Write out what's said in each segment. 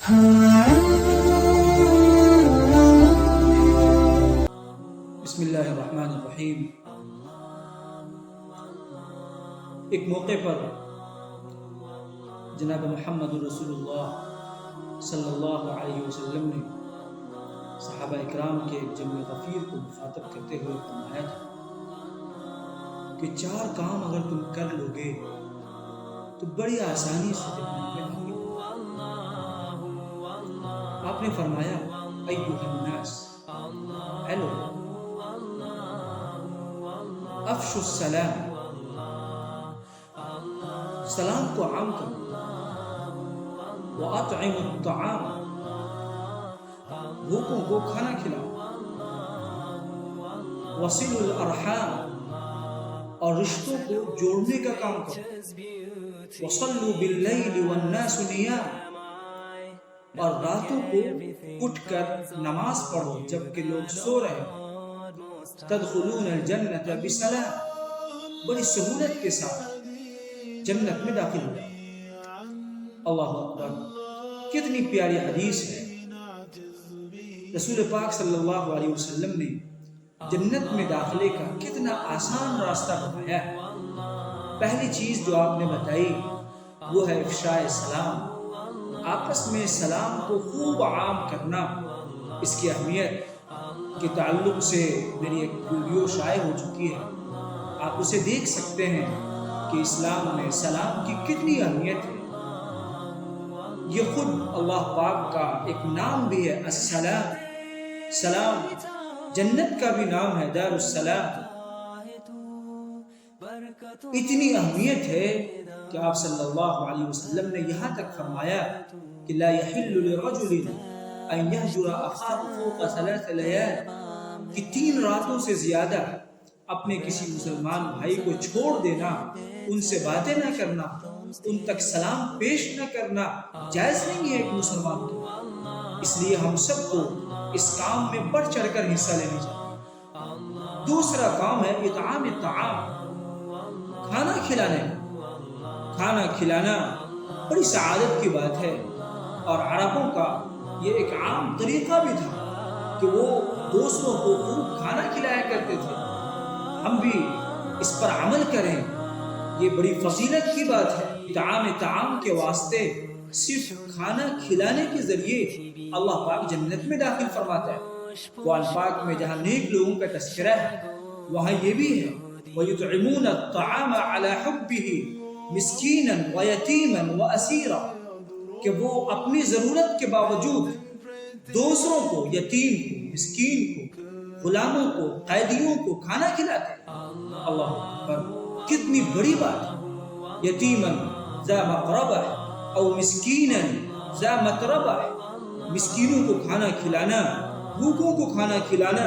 بسم اللہ الرحمن الرحیم۔ ایک موقع پر جناب محمد رسول اللہ صلی اللہ علیہ وسلم نے صحابہ اکرام کے ایک جمع غفیر کو مخاطب کرتے ہوئے فرمایا تھا کہ 4 کام اگر تم کر لو گے تو بڑی آسانی سے جنت میں داخل ہو۔ آپ نے فرمایا ایھا الناس، اے لوگو، افشوا السلام، سلام کو عام کرو، واطعموا الطعام، بھوکوں کو کھانا کھلاؤ، وصلوا الارحام، اور رشتوں کو جوڑنے کا کام کرو، وصلوا باللیل والناس نیام، اور راتوں کو اٹھ کر نماز پڑھو جبکہ لوگ سو رہے ہیں، تدخلون الجنت بسلام، بڑی سہولت کے ساتھ جنت میں داخل ہو۔ اللہ اکبر، کتنی پیاری حدیث ہے۔ رسول پاک صلی اللہ علیہ وسلم نے جنت میں داخلے کا کتنا آسان راستہ بتایا ہے۔ پہلی چیز جو آپ نے بتائی وہ ہے افشاء سلام، آپس میں سلام کو خوب عام کرنا۔ اس کی اہمیت کے تعلق سے میری ایک ویڈیو شائع ہو چکی ہے، آپ اسے دیکھ سکتے ہیں کہ اسلام میں سلام کی کتنی اہمیت ہے۔ یہ خود اللہ پاک کا ایک نام بھی ہے، السلام، سلام جنت کا بھی نام ہے، دار السلام۔ اتنی اہمیت ہے کہ آپ صلی اللہ علیہ وسلم نے یہاں تک فرمایا کہ لا يحل لرجل ان يهجر اخاه فوق 3 ليال، کہ 3 راتوں سے زیادہ اپنے کسی مسلمان بھائی کو چھوڑ دینا، ان سے باتیں نہ کرنا، ان تک سلام پیش نہ کرنا جائز نہیں ہے ایک مسلمان کو۔ اس لیے ہم سب کو اس کام میں بڑھ چڑھ کر حصہ لینا چاہیے۔ دوسرا کام ہے اطعام الطعام، کھانا کھلانے۔ کھانا کھلانا بڑی سعادت کی بات ہے، اور عربوں کا یہ ایک عام طریقہ بھی تھا کہ وہ دوستوں کو خوب کھانا کھلایا کرتے تھے۔ ہم بھی اس پر عمل کریں، یہ بڑی فضیلت کی بات ہے۔ اطعام طعام کے واسطے صرف کھانا کھلانے کے ذریعے اللہ پاک جنت میں داخل فرماتا ہے۔ قرآن پاک میں جہاں نیک لوگوں کا تذکرہ ہے وہاں یہ بھی ہے وَيُطْعِمُونَ الطَّعَامَ عَلَى حُبِّهِ مِسْكِينًا وَيَتِيمًا وَأَسِيرًا، کہ وہ اپنی ضرورت کے باوجود دوسروں کو، یتیم کو، مسکین کو، غلاموں کو، قیدیوں کو کھانا کھلاتے ہیں۔ اللہ اکبر، کتنی بڑی بات ہے۔ یتیماً ذا مقربہ او مسکیناً ذا متربہ، مسکینوں کو کھانا کھلانا، بھوکوں کو کھانا کھلانا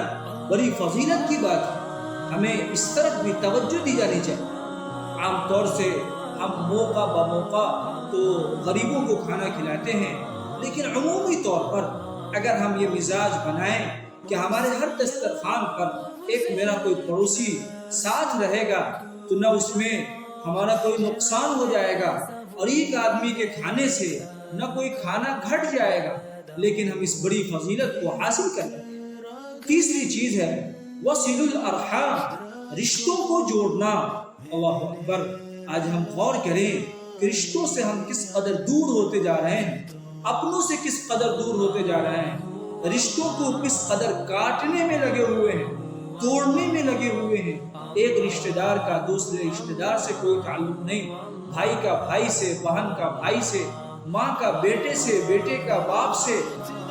بڑی فضیلت کی بات ہے۔ ہمیں اس طرف بھی توجہ دی جانی چاہیے۔ عام طور سے ہم موقع بموقع تو غریبوں کو کھانا کھلاتے ہیں، لیکن عمومی طور پر اگر ہم یہ مزاج بنائیں کہ ہمارے ہر دسترخوان پر ایک میرا کوئی پڑوسی ساتھ رہے گا تو نہ اس میں ہمارا کوئی نقصان ہو جائے گا، اور ایک آدمی کے کھانے سے نہ کوئی کھانا گھٹ جائے گا، لیکن ہم اس بڑی فضیلت کو حاصل کریں۔ تیسری چیز ہے وصل الارحام، رشتوں کو جوڑنا۔ اللہ اکبر، آج ہم غور کریں کہ رشتوں سے ہم کس قدر دور ہوتے جا رہے ہیں، اپنوں سے کس قدر دور ہوتے جا رہے ہیں، رشتوں کو کس قدر کاٹنے میں لگے ہوئے ہیں، توڑنے میں لگے ہوئے ہیں۔ ایک رشتہ دار کا دوسرے رشتہ دار سے کوئی تعلق نہیں، بھائی کا بھائی سے، بہن کا بھائی سے، ماں کا بیٹے سے، بیٹے کا باپ سے،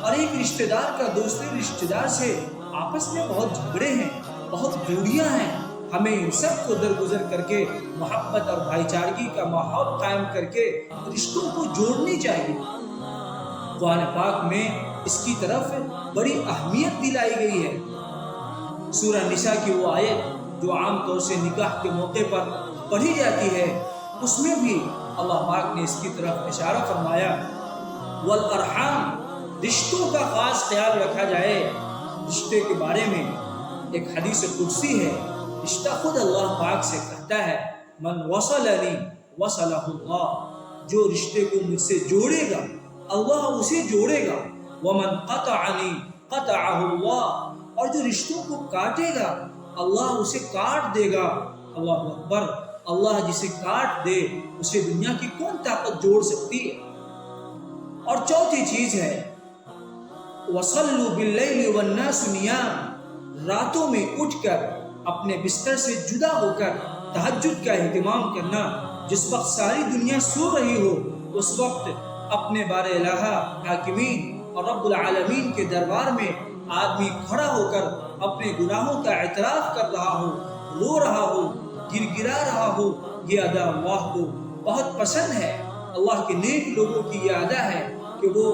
اور ایک رشتہ دار کا دوسرے رشتہ دار سے آپس میں بہت جھگڑے ہیں، بہت دوریاں ہیں۔ ہمیں ان سب کو درگزر کر کے محبت اور بھائی چارگی کا ماحول قائم کر کے رشتوں کو جوڑنی چاہیے۔ قرآن پاک میں اس کی طرف بڑی اہمیت دلائی گئی ہے۔ سورہ نساء کی وہ آیت جو عام طور سے نکاح کے موقع پر پڑھی جاتی ہے، اس میں بھی اللہ پاک نے اس کی طرف اشارہ فرمایا والارحام، رشتوں کا خاص خیال رکھا جائے۔ رشتے کے بارے میں ایک حدیث قدسی ہے، رشتہ خود اللہ پاک سے کہتا ہے من وصلنی وصلہ اللہ، جو رشتے کو مجھ سے جوڑے گا اللہ اسے جوڑے گا، ومن قطعنی قطعہ اللہ، اور جو رشتوں کو کاٹے گا اللہ اسے کاٹ دے گا۔ اللہ اکبر، اللہ جسے کاٹ دے اسے دنیا کی کون طاقت جوڑ سکتی ہے؟ اور چوتھی چیز ہے وَصَلُّوا بِاللَّيْلِ وَالنَّاسُ نِيَامٌ، راتوں میں اٹھ کر اپنے بستر سے جدا ہو کر تہجد کا اہتمام کرنا۔ جس وقت ساری دنیا سو رہی ہو اس وقت اپنے بار الہ حاکمین اور رب العالمین کے دربار میں آدمی کھڑا ہو کر اپنے گناہوں کا اعتراف کر رہا ہو، رو رہا ہو، گر گرا رہا ہو، یہ ادا اللہ کو بہت پسند ہے۔ اللہ کے نیک لوگوں کی یہ ادا ہے کہ وہ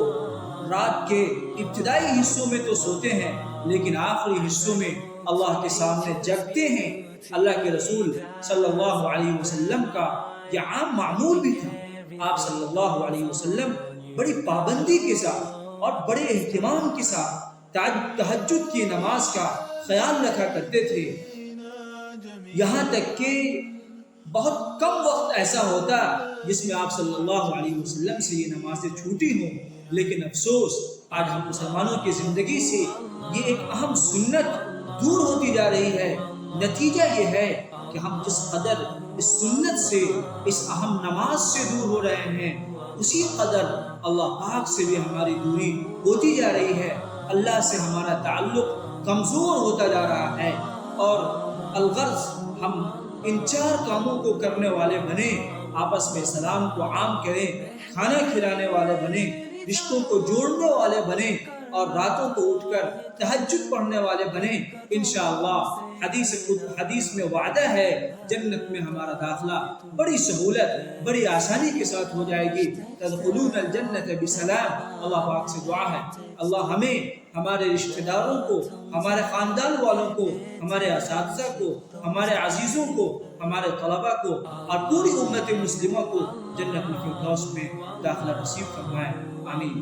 رات کے ابتدائی حصوں میں تو سوتے ہیں لیکن آخری حصوں میں اللہ کے سامنے جگتے ہیں۔ اللہ کے رسول صلی اللہ علیہ وسلم کا یہ عام معمول بھی تھا۔ آپ صلی اللہ علیہ وسلم بڑی پابندی کے ساتھ اور بڑے اہتمام کے ساتھ تہجد کی نماز کا خیال رکھا کرتے تھے، یہاں تک کہ بہت کم وقت ایسا ہوتا جس میں آپ صلی اللہ علیہ وسلم سے یہ نمازیں چھوٹی ہوں۔ لیکن افسوس آج ہم مسلمانوں کی زندگی سے یہ ایک اہم سنت دور ہوتی جا رہی ہے۔ نتیجہ یہ ہے کہ ہم جس قدر اس سنت سے، اس اہم نماز سے دور ہو رہے ہیں، اسی قدر اللہ پاک سے بھی ہماری دوری ہوتی جا رہی ہے۔ اللہ سے ہمارا تعلق کمزور ہوتا جا رہا ہے، اور الغرض ہم ان 4 کاموں کو کرنے والے بنے، آپس میں سلام کو عام کریں، کھانا کھلانے والے بنے، رشتوں کو جوڑنے والے بنے، اور راتوں کو اٹھ کر تہجد پڑھنے والے بنے۔ انشاءاللہ حدیث میں وعدہ ہے جنت میں ہمارا داخلہ بڑی سہولت، بڑی آسانی کے ساتھ ہو جائے گی۔ تدخلون الجنت بسلام۔ اللہ پاک سے دعا ہے اللہ ہمیں، ہمارے رشتہ داروں کو، ہمارے خاندان والوں کو، ہمارے اساتذہ کو، ہمارے عزیزوں کو، ہمارے طلباء کو اور پوری امت مسلمہ کو جنت الفردوس میں داخلہ نصیب فرمائے۔ آمین۔